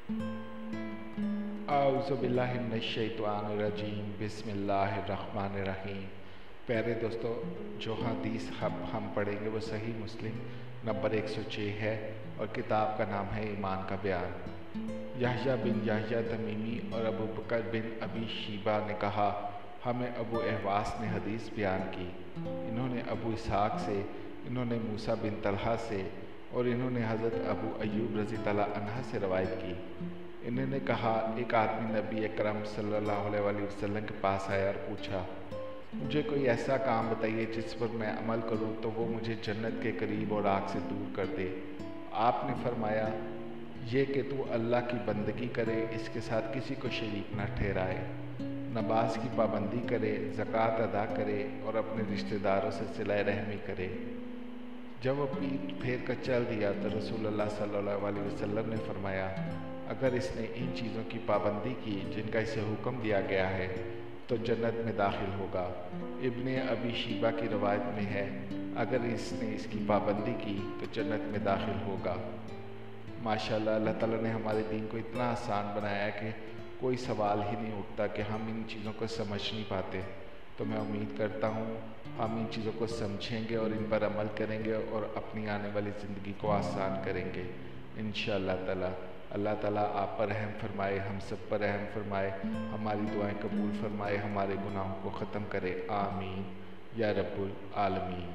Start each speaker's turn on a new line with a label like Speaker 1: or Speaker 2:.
Speaker 1: औज़ु बिल्लाहि मिनश्शैतानिर्रजीम बिस्मिल्लाहिर्रहमानिर्रहीम। प्यारे दोस्तों, जो हदीस हम पढ़ेंगे वो सही मुस्लिम नंबर 106 है और किताब का नाम है ईमान का बयान। यहया बिन यहया तमीमी और अबू बकर बिन अबी शीबा ने कहा, हमें अबू अहवास ने हदीस बयान की। इन्होंने अबू इसहाक से, इन्होंने मूसा बिन तलहा से और इन्होंने हज़रत अबू अय्यूब रज़ी अल्लाह अन्हा से रवायत की। इन्होंने कहा, एक आदमी नबी अकरम सल्लल्लाहु अलैहि वसल्लम के पास आया और पूछा, मुझे कोई ऐसा काम बताइए जिस पर मैं अमल करूं तो वो मुझे जन्नत के करीब और आग से दूर कर दे। आपने फरमाया, ये कि तू अल्लाह की बंदगी करे, इसके साथ किसी को शरीक न ठहराए, नमाज की पाबंदी करे, ज़कात अदा करे और अपने रिश्तेदारों से सिला रहमी करे। जब वो पीठ फेर कर चल दिया तो रसूलुल्लाह सल्लल्लाहु अलैहि वसल्लम ने फरमाया, अगर इसने इन चीज़ों की पाबंदी की जिनका इसे हुक्म दिया गया है तो जन्नत में दाखिल होगा। इब्ने अबी शीबा की रवायत में है, अगर इसने इसकी पाबंदी की तो जन्नत में दाखिल होगा। माशाल्लाह, अल्लाह ताला ने हमारे दीन को इतना आसान बनाया है कि कोई सवाल ही नहीं उठता कि हम इन चीज़ों को समझ नहीं पाते। तो मैं उम्मीद करता हूँ हम इन चीज़ों को समझेंगे और इन पर अमल करेंगे और अपनी आने वाली ज़िंदगी को आसान करेंगे इंशाअल्लाह ताला। अल्लाह ताला आप पर रहम फरमाए, हम सब पर रहम फरमाए, हमारी दुआएं कबूल फरमाए, हमारे गुनाहों को ख़त्म करे। आमीन या रब्बुल आलमीन।